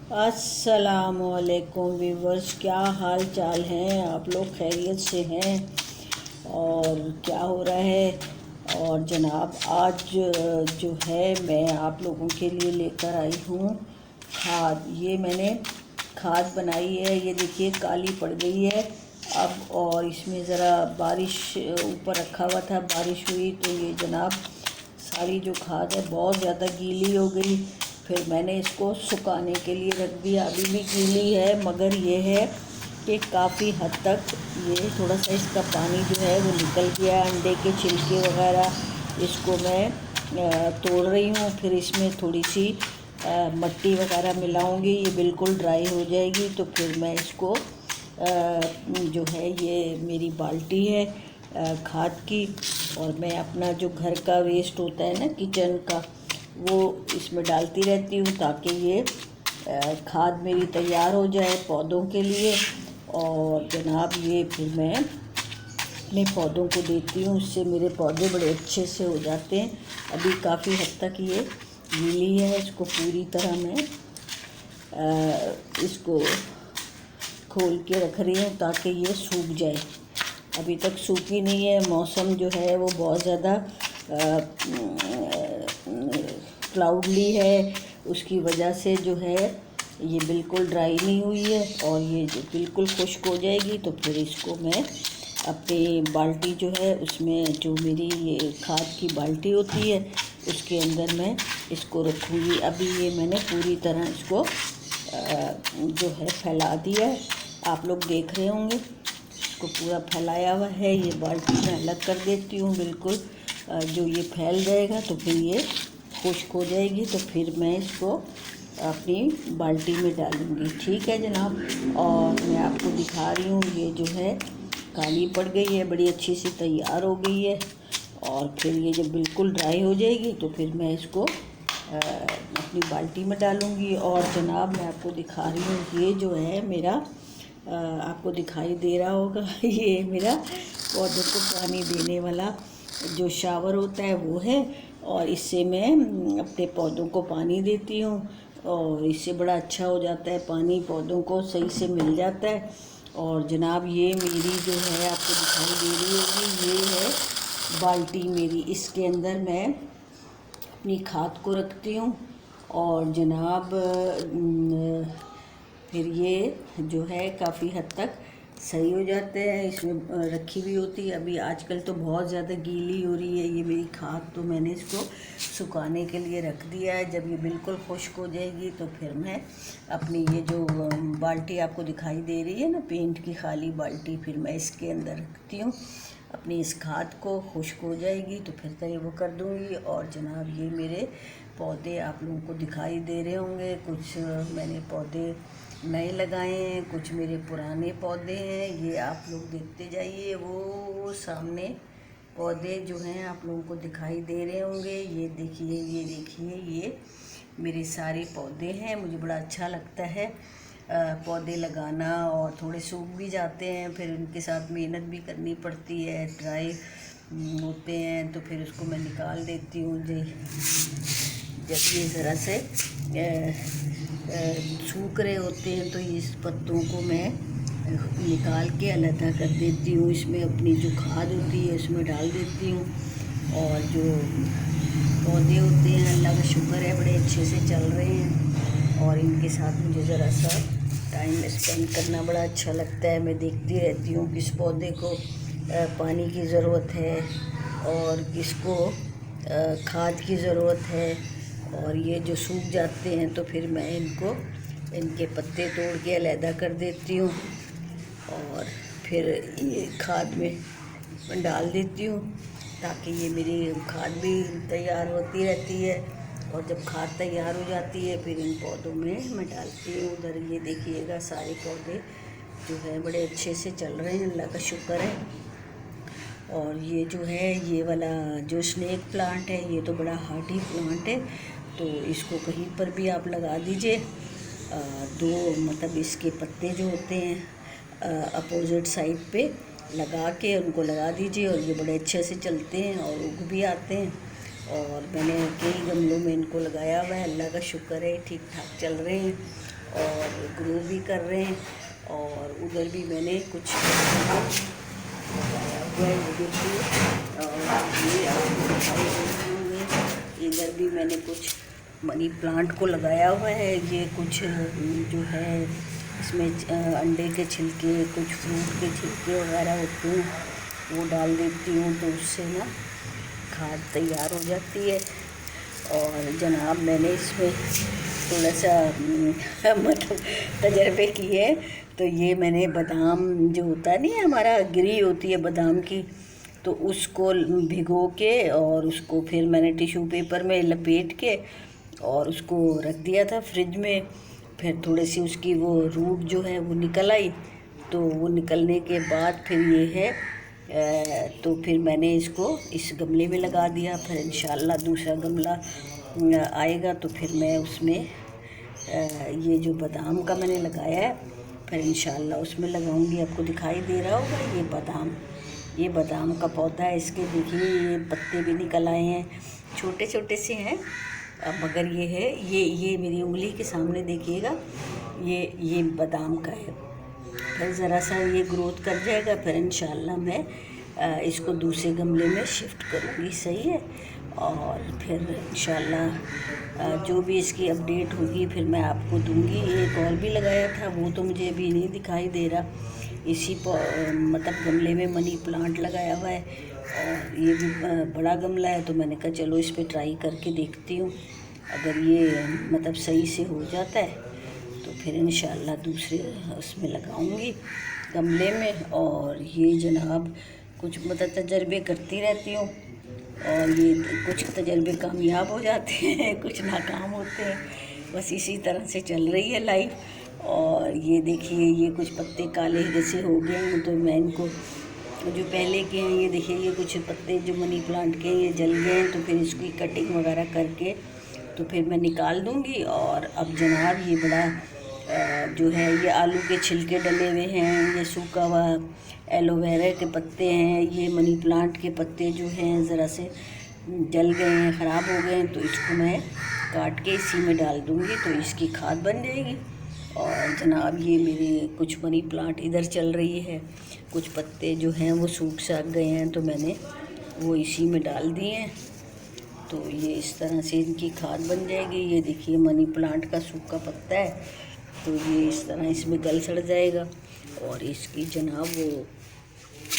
अस्सलामुअलैकुम व्यूवर्स, क्या हाल चाल हैं? आप लोग खैरियत से हैं? और क्या हो रहा है? और जनाब आज जो है मैं आप लोगों के लिए लेकर आई हूँ खाद। ये मैंने खाद बनाई है, ये देखिए काली पड़ गई है अब। और इसमें ज़रा बारिश ऊपर रखा हुआ था, बारिश हुई तो ये जनाब सारी जो खाद है बहुत ज़्यादा गीली हो गई। फिर मैंने इसको सुखाने के लिए रख दिया। अभी भी गीली है मगर ये है कि काफ़ी हद तक ये थोड़ा सा इसका पानी जो है वो निकल गया। अंडे के छिलके वगैरह इसको मैं तोड़ रही हूँ। फिर इसमें थोड़ी सी मट्टी वगैरह मिलाऊंगी, ये बिल्कुल ड्राई हो जाएगी। तो फिर मैं इसको जो है ये मेरी बाल्टी है खाद की, और मैं अपना जो घर का वेस्ट होता है ना किचन का, वो इसमें डालती रहती हूँ ताकि ये खाद मेरी तैयार हो जाए पौधों के लिए। और जनाब ये फिर मैं अपने पौधों को देती हूँ, उससे मेरे पौधे बड़े अच्छे से हो जाते हैं। अभी काफ़ी हद तक ये गीली है, इसको पूरी तरह मैं इसको खोल के रख रही हूँ ताकि ये सूख जाए। अभी तक सूखी नहीं है, मौसम जो है वो बहुत ज़्यादा क्लाउडली है, उसकी वजह से जो है ये बिल्कुल ड्राई नहीं हुई है। और ये जो बिल्कुल खुश्क हो जाएगी तो फिर इसको मैं अपनी बाल्टी जो है उसमें, जो मेरी ये खाद की बाल्टी होती है उसके अंदर मैं इसको रखूँगी। अभी ये मैंने पूरी तरह इसको जो है फैला दिया है, आप लोग देख रहे होंगे इसको पूरा फैलाया हुआ है। ये बाल्टी में अलग कर देती हूँ बिल्कुल, जो ये फैल जाएगा तो फिर ये खुश्क हो जाएगी। तो फिर मैं इसको अपनी बाल्टी में डालूँगी, ठीक है जनाब। और मैं आपको दिखा रही हूँ, ये जो है काली पड़ गई है, बड़ी अच्छी सी तैयार हो गई है। और फिर ये जब बिल्कुल ड्राई हो जाएगी तो फिर मैं इसको अपनी बाल्टी में डालूँगी। और जनाब मैं आपको दिखा रही हूँ, ये जो है मेरा आपको दिखाई दे रहा होगा ये मेरा पौधों को पानी देने वाला जो शावर होता है वो है। और इससे मैं अपने पौधों को पानी देती हूँ, और इससे बड़ा अच्छा हो जाता है, पानी पौधों को सही से मिल जाता है। और जनाब ये मेरी जो है आपको दिखाई दे रही होगी, ये है बाल्टी मेरी, इसके अंदर मैं अपनी खाद को रखती हूँ। और जनाब फिर ये जो है काफ़ी हद तक सही हो जाते हैं, इसमें रखी हुई होती है। अभी आजकल तो बहुत ज़्यादा गीली हो रही है ये मेरी खाद, तो मैंने इसको सुखाने के लिए रख दिया है। जब ये बिल्कुल खुश्क हो जाएगी तो फिर मैं अपनी ये जो बाल्टी आपको दिखाई दे रही है ना, पेंट की खाली बाल्टी, फिर मैं इसके अंदर रखती हूँ अपनी इस खाद को। खुश्क हो जाएगी तो फिर तय वो कर दूँगी। और जनाब ये मेरे पौधे आप लोगों को दिखाई दे रहे होंगे, कुछ मैंने पौधे नए लगाए हैं, कुछ मेरे पुराने पौधे हैं। ये आप लोग देखते जाइए, वो सामने पौधे जो हैं आप लोगों को दिखाई दे रहे होंगे। ये देखिए, ये देखिए, ये मेरे सारे पौधे हैं। मुझे बड़ा अच्छा लगता है पौधे लगाना, और थोड़े सूख भी जाते हैं, फिर उनके साथ मेहनत भी करनी पड़ती है। ड्राई होते हैं तो फिर उसको मैं निकाल देती हूँ। जब ये ज़रा से सूख रहे होते हैं तो इस पत्तों को मैं निकाल के अलग कर देती हूँ, इसमें अपनी जो खाद होती है उसमें डाल देती हूँ। और जो पौधे होते हैं अल्लाह का शुक्र है बड़े अच्छे से चल रहे हैं, और इनके साथ मुझे ज़रा सा टाइम स्पेंड करना बड़ा अच्छा लगता है। मैं देखती रहती हूँ किस पौधे को पानी की ज़रूरत है और किसको खाद की ज़रूरत है। और ये जो सूख जाते हैं तो फिर मैं इनके पत्ते तोड़ के अलहदा कर देती हूँ, और फिर ये खाद में डाल देती हूँ ताकि ये मेरी खाद भी तैयार होती रहती है। और जब खाद तैयार हो जाती है फिर इन पौधों में मैं डालती हूँ। उधर ये देखिएगा सारे पौधे जो है बड़े अच्छे से चल रहे हैं, अल्लाह का शुक्र है। और ये जो है ये वाला जो स्नेक प्लांट है, ये तो बड़ा हार्डी प्लांट है, तो इसको कहीं पर भी आप लगा दीजिए। दो मतलब इसके पत्ते जो होते हैं अपोजिट साइड पे लगा के उनको लगा दीजिए, और ये बड़े अच्छे से चलते हैं और उग भी आते हैं। और मैंने कई गमलों में इनको लगाया हुआ है, अल्लाह का शुक्र है ठीक ठाक चल रहे हैं। और ग्रो भी कर रहे हैं। और उधर भी मैंने कुछ लगाया हुआ है, ये देखिए। और ये आपको दिखाई दे रहे होंगे, इधर भी मैंने कुछ मनी प्लांट को लगाया हुआ है। ये कुछ जो है इसमें अंडे के छिलके, कुछ फ्रूट के छिलके वगैरह होते हैं, वो डाल देती हूँ, तो उससे ना खाद तैयार हो जाती है। और जनाब मैंने इसमें थोड़ा सा मतलब तजर्बे किए। तो ये मैंने बादाम जो होता है नहीं, हमारा गिरी होती है बादाम की, तो उसको भिगो के और उसको फिर मैंने टिश्यू पेपर में लपेट के और उसको रख दिया था फ्रिज में। फिर थोड़ी सी उसकी वो रूट जो है वो निकल आई, तो वो निकलने के बाद फिर ये है तो फिर मैंने इसको इस गमले में लगा दिया। फिर इंशाल्लाह दूसरा गमला आएगा तो फिर मैं उसमें ये जो बादाम का मैंने लगाया है फिर इंशाल्लाह उसमें लगाऊंगी। आपको दिखाई दे रहा होगा ये बादाम का पौधा है। इसके देखिए ये पत्ते भी निकल आए हैं, छोटे छोटे से हैं, मगर ये है ये मेरी उंगली के सामने देखिएगा, ये बादाम का है। फिर ज़रा सा ये ग्रोथ कर जाएगा, फिर इंशाल्लाह मैं इसको दूसरे गमले में शिफ्ट करूँगी, सही है। और फिर इंशाल्लाह जो भी इसकी अपडेट होगी फिर मैं आपको दूंगी। एक और भी लगाया था, वो तो मुझे अभी नहीं दिखाई दे रहा। इसी मतलब गमले में मनी प्लांट लगाया हुआ है, और ये भी बड़ा गमला है, तो मैंने कहा चलो इस पर ट्राई करके देखती हूँ। अगर ये मतलब सही से हो जाता है तो फिर इंशाल्लाह दूसरे उसमें लगाऊंगी गमले में। और ये जनाब कुछ मतलब तजर्बे करती रहती हूँ, और ये कुछ तजर्बे कामयाब हो जाते हैं, कुछ नाकाम होते हैं, बस इसी तरह से चल रही है लाइफ। और ये देखिए ये कुछ पत्ते काले जैसे हो गए हैं, तो मैं इनको जो पहले के हैं, ये देखिए ये कुछ पत्ते जो मनी प्लांट के ये जल गए हैं, तो फिर इसकी कटिंग वगैरह करके तो फिर मैं निकाल दूँगी। और अब जनाब ये बड़ा जो है ये आलू के छिलके डले हुए हैं, ये सूखा हुआ एलोवेरा के पत्ते हैं, ये मनी प्लांट के पत्ते जो हैं ज़रा से जल गए हैं, ख़राब हो गए हैं, तो इसको मैं काट के इसी में डाल दूँगी, तो इसकी खाद बन जाएगी। और जनाब ये मेरे कुछ मनी प्लांट इधर चल रही है, कुछ पत्ते जो हैं वो सूख साख गए हैं, तो मैंने वो इसी में डाल दिए हैं, तो ये इस तरह से इनकी खाद बन जाएगी। ये देखिए मनी प्लांट का सूखा पत्ता है, तो ये इस तरह इसमें गल सड़ जाएगा। और इसकी जनाब वो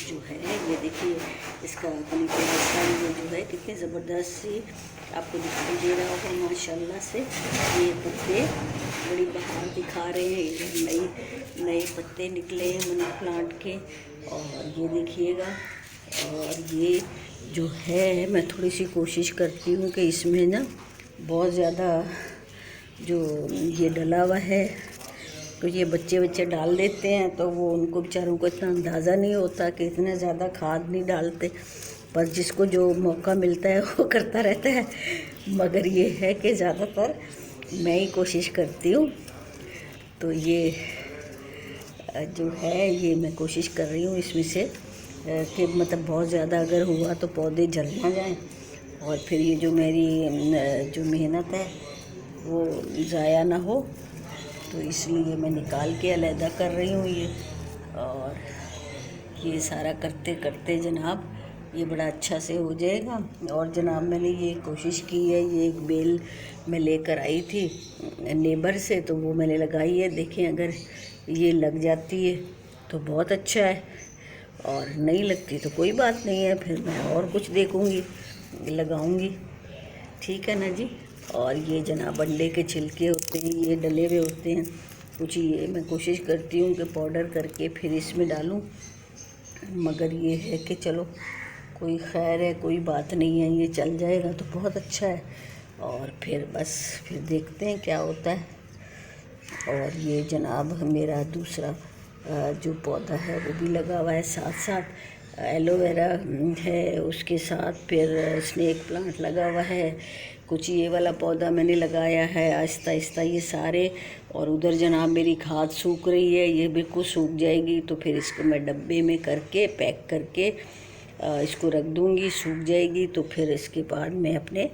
जो है ये देखिए इसका मनी प्लांट का ये जो है कितनी ज़बरदस्त सी आपको दिखाई दे रहा होगा माशाल्लाह से। ये पत्ते बड़ी बहार दिखा रहे हैं, इधर नए पत्ते निकले हैं मनी प्लांट के, और ये देखिएगा। और ये जो है मैं थोड़ी सी कोशिश करती हूँ कि इसमें ना बहुत ज़्यादा जो ये डला हुआ है, तो ये बच्चे डाल देते हैं, तो वो उनको बेचारों को इतना अंदाज़ा नहीं होता कि इतना ज़्यादा खाद नहीं डालते, पर जिसको जो मौका मिलता है वो करता रहता है। मगर ये है कि ज़्यादातर मैं ही कोशिश करती हूँ, तो ये जो है ये मैं कोशिश कर रही हूँ इसमें से कि मतलब बहुत ज़्यादा अगर हुआ तो पौधे जल ना जाएँ, और फिर ये जो मेरी जो मेहनत है वो ज़ाया ना हो, तो इसलिए मैं निकाल के अलहदा कर रही हूँ ये। और ये सारा करते करते जनाब ये बड़ा अच्छा से हो जाएगा। और जनाब मैंने ये कोशिश की है, ये एक बेल मैं लेकर आई थी नेबर से, तो वो मैंने लगाई है। देखें अगर ये लग जाती है तो बहुत अच्छा है, और नहीं लगती तो कोई बात नहीं है, फिर मैं और कुछ देखूँगी लगाऊँगी, ठीक है ना जी। और ये जनाब अंडे के छिलके होते हैं, ये डले हुए होते हैं कुछ, ये मैं कोशिश करती हूँ कि पाउडर करके फिर इसमें डालूँ, मगर ये है कि चलो कोई खैर है, कोई बात नहीं है, ये चल जाएगा तो बहुत अच्छा है। और फिर बस फिर देखते हैं क्या होता है। और ये जनाब मेरा दूसरा जो पौधा है वो भी लगा हुआ है, साथ साथ एलोवेरा है, उसके साथ फिर स्नेक प्लांट लगा हुआ है, कुछ ये वाला पौधा मैंने लगाया है आहिस्ता आहिस्ता ये सारे। और उधर जनाब मेरी खाद सूख रही है, ये बिल्कुल सूख जाएगी तो फिर इसको मैं डब्बे में करके पैक करके इसको रख दूँगी, सूख जाएगी तो फिर इसके बाद मैं अपने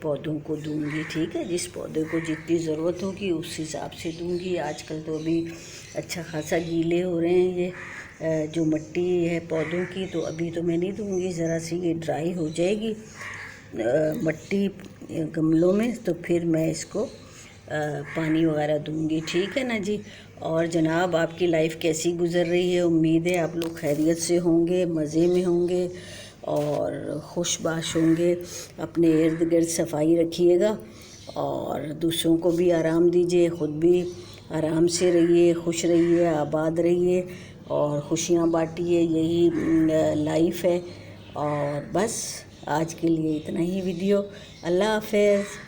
पौधों को दूंगी, ठीक है। जिस पौधे को जितनी ज़रूरत होगी उस हिसाब से दूंगी। आजकल तो अभी अच्छा खासा गीले हो रहे हैं ये जो मिट्टी है पौधों की, तो अभी तो मैं नहीं दूंगी, ज़रा सी ये ड्राई हो जाएगी मिट्टी गमलों में, तो फिर मैं इसको पानी वगैरह दूंगी, ठीक है ना जी। और जनाब आपकी लाइफ कैसी गुज़र रही है? उम्मीद है आप लोग खैरियत से होंगे, मज़े में होंगे और खुशबाश होंगे। अपने इर्द गिर्द सफाई रखिएगा और दूसरों को भी आराम दीजिए, ख़ुद भी आराम से रहिए, खुश रहिए, आबाद रहिए और खुशियाँ बांटिए, यही लाइफ है। और बस आज के लिए इतना ही वीडियो। अल्लाह हाफ़िज़।